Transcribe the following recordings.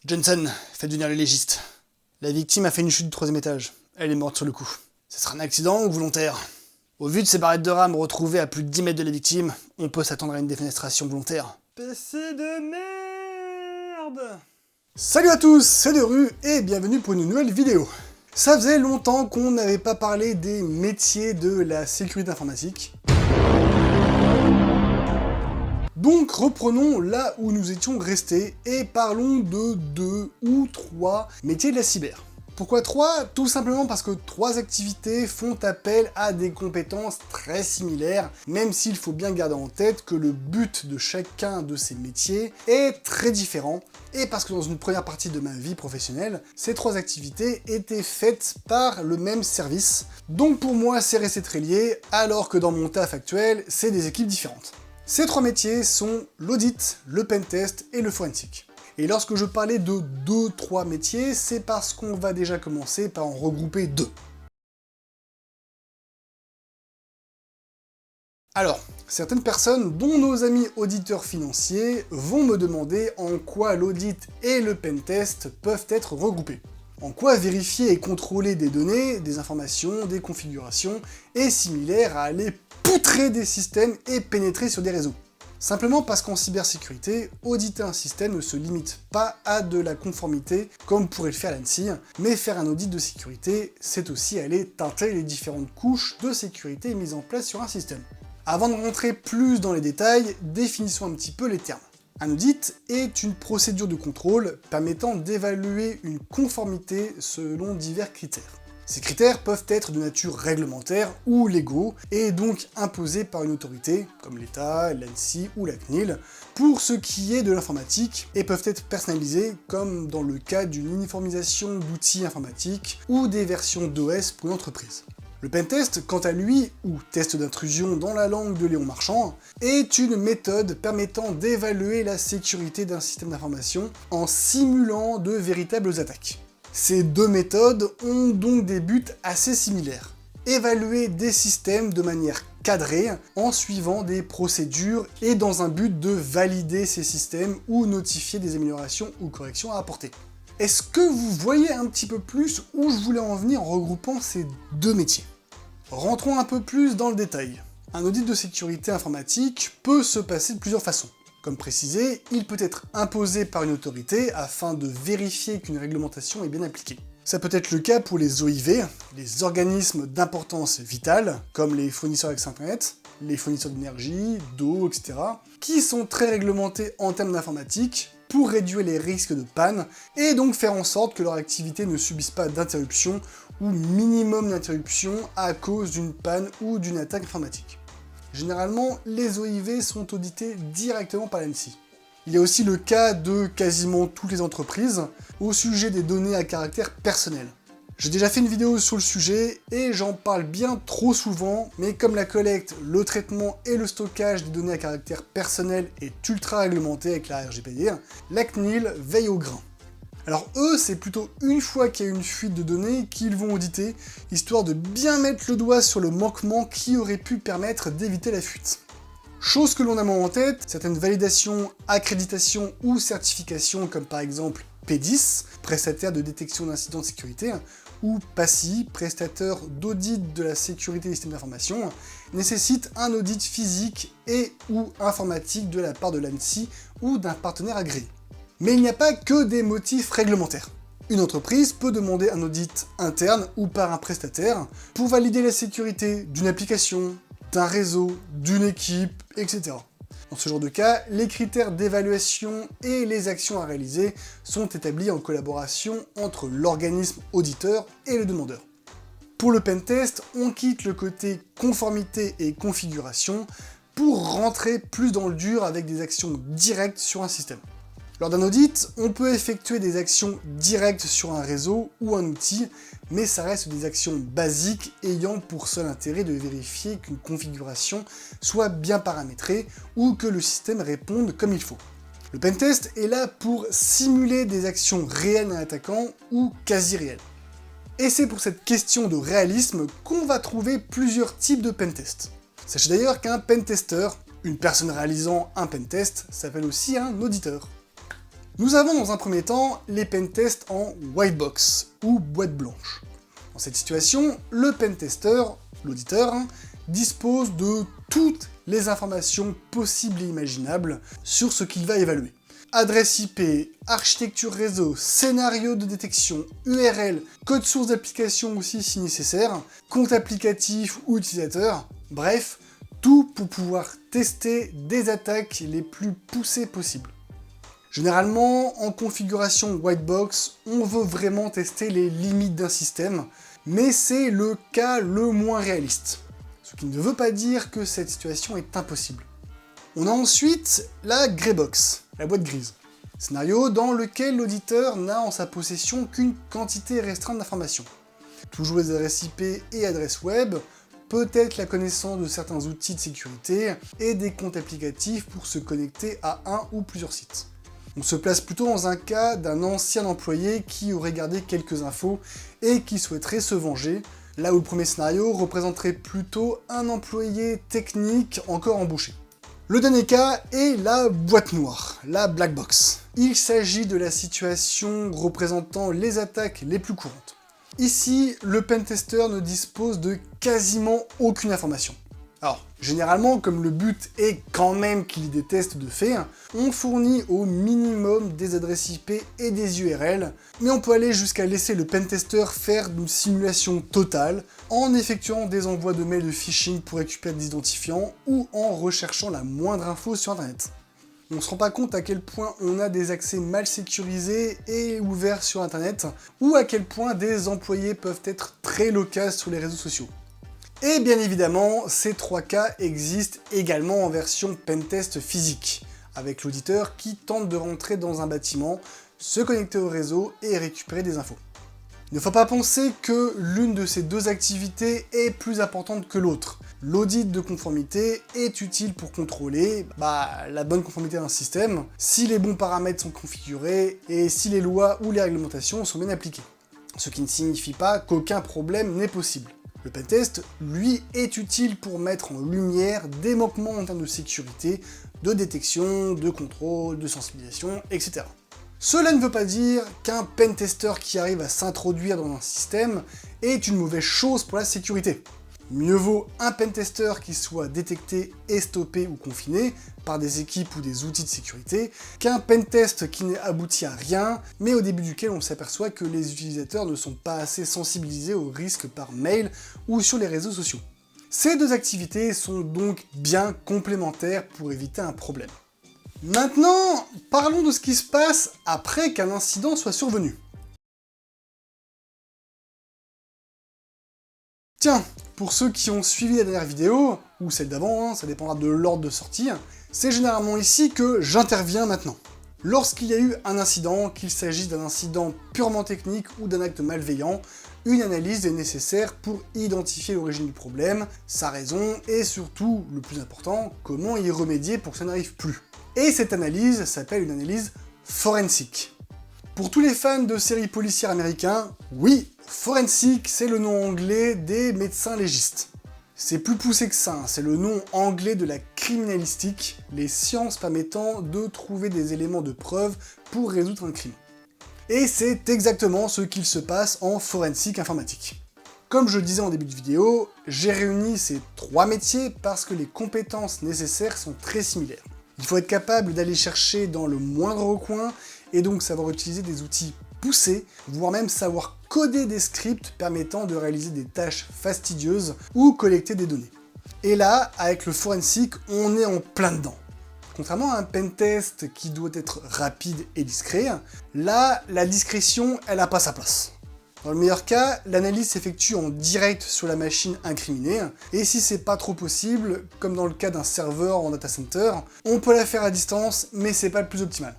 Johnson, faites venir le légiste. La victime a fait une chute du 3e étage. Elle est morte sur le coup. Ce sera un accident ou volontaire? Au vu de ces barrettes de rame retrouvées à plus de 10 mètres de la victime, on peut s'attendre à une défenestration volontaire. PC de merde! Salut à tous, c'est Deru et bienvenue pour une nouvelle vidéo. Ça faisait longtemps qu'on n'avait pas parlé des métiers de la sécurité informatique. Donc reprenons là où nous étions restés et parlons de 2 ou 3 métiers de la cyber. Pourquoi 3? Tout simplement parce que 3 activités font appel à des compétences très similaires, même s'il faut bien garder en tête que le but de chacun de ces métiers est très différent, et parce que dans une première partie de ma vie professionnelle, ces 3 activités étaient faites par le même service. Donc pour moi c'est resté très lié, alors que dans mon taf actuel, c'est des équipes différentes. Ces 3 métiers sont l'audit, le pentest et le forensique. Et lorsque je parlais de 2-3 métiers, c'est parce qu'on va déjà commencer par en regrouper 2. Alors, certaines personnes, dont nos amis auditeurs financiers, vont me demander en quoi l'audit et le pentest peuvent être regroupés. En quoi vérifier et contrôler des données, des informations, des configurations est similaire à aller poutrer des systèmes et pénétrer sur des réseaux. Simplement parce qu'en cybersécurité, auditer un système ne se limite pas à de la conformité comme pourrait le faire l'ANSSI, mais faire un audit de sécurité, c'est aussi aller teinter les différentes couches de sécurité mises en place sur un système. Avant de rentrer plus dans les détails, définissons un petit peu les termes. Un audit est une procédure de contrôle permettant d'évaluer une conformité selon divers critères. Ces critères peuvent être de nature réglementaire ou légaux, et donc imposés par une autorité, comme l'État, l'ANSSI ou la CNIL, pour ce qui est de l'informatique, et peuvent être personnalisés, comme dans le cas d'une uniformisation d'outils informatiques ou des versions d'OS pour une entreprise. Le pentest, quant à lui, ou test d'intrusion dans la langue de Léon Marchand, est une méthode permettant d'évaluer la sécurité d'un système d'information en simulant de véritables attaques. Ces 2 méthodes ont donc des buts assez similaires. Évaluer des systèmes de manière cadrée, en suivant des procédures et dans un but de valider ces systèmes ou notifier des améliorations ou corrections à apporter. Est-ce que vous voyez un petit peu plus où je voulais en venir en regroupant ces 2 métiers? Rentrons un peu plus dans le détail. Un audit de sécurité informatique peut se passer de plusieurs façons. Comme précisé, il peut être imposé par une autorité afin de vérifier qu'une réglementation est bien appliquée. Ça peut être le cas pour les OIV, les organismes d'importance vitale, comme les fournisseurs d'accès Internet, les fournisseurs d'énergie, d'eau, etc., qui sont très réglementés en termes d'informatique pour réduire les risques de panne et donc faire en sorte que leur activité ne subisse pas d'interruption ou minimum d'interruption à cause d'une panne ou d'une attaque informatique. Généralement, les OIV sont audités directement par l'ANSSI. Il y a aussi le cas de quasiment toutes les entreprises au sujet des données à caractère personnel. J'ai déjà fait une vidéo sur le sujet et j'en parle bien trop souvent, mais comme la collecte, le traitement et le stockage des données à caractère personnel est ultra réglementé avec la RGPD, la CNIL veille au grain. Alors eux, c'est plutôt une fois qu'il y a une fuite de données qu'ils vont auditer, histoire de bien mettre le doigt sur le manquement qui aurait pu permettre d'éviter la fuite. Chose que l'on a moins en tête, certaines validations, accréditations ou certifications comme par exemple P10, prestataire de détection d'incidents de sécurité, ou PASI, prestataire d'audit de la sécurité des systèmes d'information, nécessitent un audit physique et ou informatique de la part de l'ANSSI ou d'un partenaire agréé. Mais il n'y a pas que des motifs réglementaires. Une entreprise peut demander un audit interne ou par un prestataire pour valider la sécurité d'une application, d'un réseau, d'une équipe, etc. Dans ce genre de cas, les critères d'évaluation et les actions à réaliser sont établis en collaboration entre l'organisme auditeur et le demandeur. Pour le pentest, on quitte le côté conformité et configuration pour rentrer plus dans le dur avec des actions directes sur un système. Lors d'un audit, on peut effectuer des actions directes sur un réseau ou un outil, mais ça reste des actions basiques ayant pour seul intérêt de vérifier qu'une configuration soit bien paramétrée ou que le système réponde comme il faut. Le pentest est là pour simuler des actions réelles d'un attaquant ou quasi réelles. Et c'est pour cette question de réalisme qu'on va trouver plusieurs types de pentest. Sachez d'ailleurs qu'un pentester, une personne réalisant un pentest, s'appelle aussi un auditeur. Nous avons dans un premier temps les pentests en white box, ou boîte blanche. Dans cette situation, le pentester, l'auditeur, dispose de toutes les informations possibles et imaginables sur ce qu'il va évaluer. Adresse IP, architecture réseau, scénario de détection, URL, code source d'application aussi si nécessaire, compte applicatif ou utilisateur, bref, tout pour pouvoir tester des attaques les plus poussées possibles. Généralement, en configuration whitebox, on veut vraiment tester les limites d'un système, mais c'est le cas le moins réaliste. Ce qui ne veut pas dire que cette situation est impossible. On a ensuite la greybox, la boîte grise. Scénario dans lequel l'auditeur n'a en sa possession qu'une quantité restreinte d'informations. Toujours les adresses IP et adresses web, peut-être la connaissance de certains outils de sécurité et des comptes applicatifs pour se connecter à un ou plusieurs sites. On se place plutôt dans un cas d'un ancien employé qui aurait gardé quelques infos et qui souhaiterait se venger, là où le premier scénario représenterait plutôt un employé technique encore embauché. Le dernier cas est la boîte noire, la black box. Il s'agit de la situation représentant les attaques les plus courantes. Ici, le pentester ne dispose de quasiment aucune information. Alors, généralement, comme le but est quand même qu'il y ait des tests de fait, on fournit au minimum des adresses IP et des URL, mais on peut aller jusqu'à laisser le pentester faire une simulation totale, en effectuant des envois de mails de phishing pour récupérer des identifiants, ou en recherchant la moindre info sur internet. On ne se rend pas compte à quel point on a des accès mal sécurisés et ouverts sur internet, ou à quel point des employés peuvent être très loquaces sur les réseaux sociaux. Et bien évidemment, ces trois cas existent également en version pentest physique, avec l'auditeur qui tente de rentrer dans un bâtiment, se connecter au réseau et récupérer des infos. Il ne faut pas penser que l'une de ces deux activités est plus importante que l'autre. L'audit de conformité est utile pour contrôler la bonne conformité d'un système, si les bons paramètres sont configurés et si les lois ou les réglementations sont bien appliquées. Ce qui ne signifie pas qu'aucun problème n'est possible. Le pentest, lui, est utile pour mettre en lumière des manquements en termes de sécurité, de détection, de contrôle, de sensibilisation, etc. Cela ne veut pas dire qu'un pentester qui arrive à s'introduire dans un système est une mauvaise chose pour la sécurité. Mieux vaut un pentester qui soit détecté et stoppé ou confiné par des équipes ou des outils de sécurité qu'un pentest qui n'est abouti à rien, mais au début duquel on s'aperçoit que les utilisateurs ne sont pas assez sensibilisés aux risques par mail ou sur les réseaux sociaux. Ces deux activités sont donc bien complémentaires pour éviter un problème. Maintenant, parlons de ce qui se passe après qu'un incident soit survenu. Tiens, pour ceux qui ont suivi la dernière vidéo, ou celle d'avant, ça dépendra de l'ordre de sortie, c'est généralement ici que j'interviens maintenant. Lorsqu'il y a eu un incident, qu'il s'agisse d'un incident purement technique ou d'un acte malveillant, une analyse est nécessaire pour identifier l'origine du problème, sa raison et surtout, le plus important, comment y remédier pour que ça n'arrive plus. Et cette analyse s'appelle une analyse forensique. Pour tous les fans de séries policières américains, oui, forensic, c'est le nom anglais des médecins légistes. C'est plus poussé que ça, c'est le nom anglais de la criminalistique, les sciences permettant de trouver des éléments de preuve pour résoudre un crime. Et c'est exactement ce qu'il se passe en forensic informatique. Comme je le disais en début de vidéo, j'ai réuni ces trois métiers parce que les compétences nécessaires sont très similaires. Il faut être capable d'aller chercher dans le moindre recoin et donc savoir utiliser des outils poussés, voire même savoir coder des scripts permettant de réaliser des tâches fastidieuses ou collecter des données. Et là, avec le forensic, on est en plein dedans. Contrairement à un pentest qui doit être rapide et discret, là, la discrétion, elle n'a pas sa place. Dans le meilleur cas, l'analyse s'effectue en direct sur la machine incriminée, et si c'est pas trop possible, comme dans le cas d'un serveur en data center, on peut la faire à distance, mais c'est pas le plus optimal.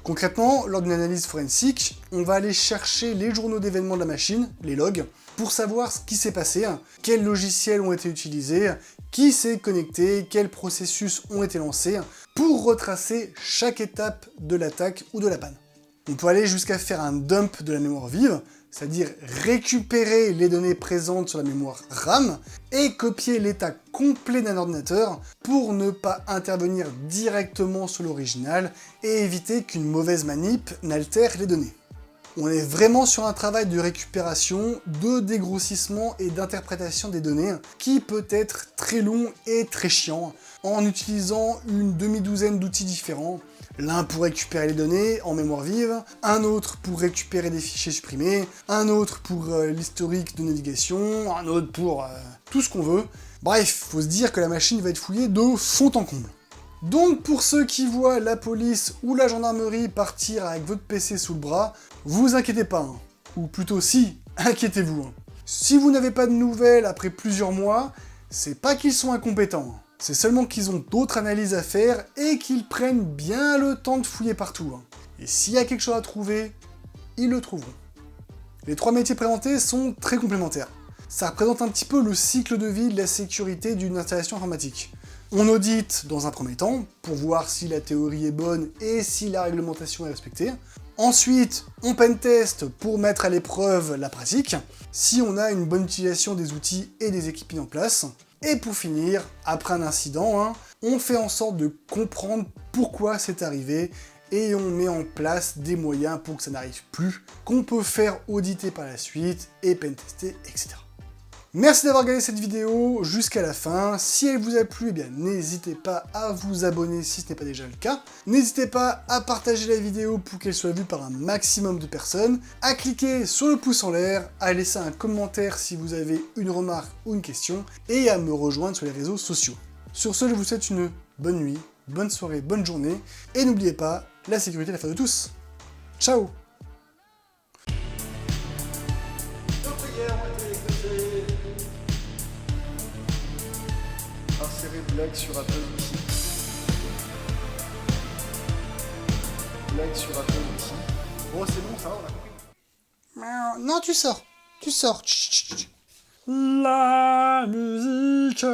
Concrètement, lors d'une analyse forensique, on va aller chercher les journaux d'événements de la machine, les logs, pour savoir ce qui s'est passé, quels logiciels ont été utilisés, qui s'est connecté, quels processus ont été lancés, pour retracer chaque étape de l'attaque ou de la panne. On peut aller jusqu'à faire un dump de la mémoire vive, c'est-à-dire récupérer les données présentes sur la mémoire RAM et copier l'état complet d'un ordinateur pour ne pas intervenir directement sur l'original et éviter qu'une mauvaise manip n'altère les données. On est vraiment sur un travail de récupération, de dégrossissement et d'interprétation des données qui peut être très long et très chiant en utilisant une demi-douzaine d'outils différents. L'un pour récupérer les données en mémoire vive, un autre pour récupérer des fichiers supprimés, un autre pour l'historique de navigation, un autre pour tout ce qu'on veut. Bref, faut se dire que la machine va être fouillée de fond en comble. Donc pour ceux qui voient la police ou la gendarmerie partir avec votre PC sous le bras, vous inquiétez pas, hein. Ou plutôt si, inquiétez-vous. Hein. Si vous n'avez pas de nouvelles après plusieurs mois, c'est pas qu'ils sont incompétents, hein. C'est seulement qu'ils ont d'autres analyses à faire et qu'ils prennent bien le temps de fouiller partout. Hein. Et s'il y a quelque chose à trouver, ils le trouveront. Les trois métiers présentés sont très complémentaires. Ça représente un petit peu le cycle de vie de la sécurité d'une installation informatique. On audite dans un premier temps, pour voir si la théorie est bonne et si la réglementation est respectée. Ensuite, on penteste pour mettre à l'épreuve la pratique, si on a une bonne utilisation des outils et des équipes mis en place. Et pour finir, après un incident, on fait en sorte de comprendre pourquoi c'est arrivé et on met en place des moyens pour que ça n'arrive plus, qu'on peut faire auditer par la suite et pentester, etc. Merci d'avoir regardé cette vidéo jusqu'à la fin. Si elle vous a plu, eh bien n'hésitez pas à vous abonner si ce n'est pas déjà le cas. N'hésitez pas à partager la vidéo pour qu'elle soit vue par un maximum de personnes, à cliquer sur le pouce en l'air, à laisser un commentaire si vous avez une remarque ou une question, et à me rejoindre sur les réseaux sociaux. Sur ce, je vous souhaite une bonne nuit, bonne soirée, bonne journée, et n'oubliez pas, la sécurité est l'affaire de tous. Ciao! Insérer blague sur Apple ici. Blague sur Apple ici. Bon, c'est bon, ça va, on a compris. Non, tu sors. Tu sors. La musique.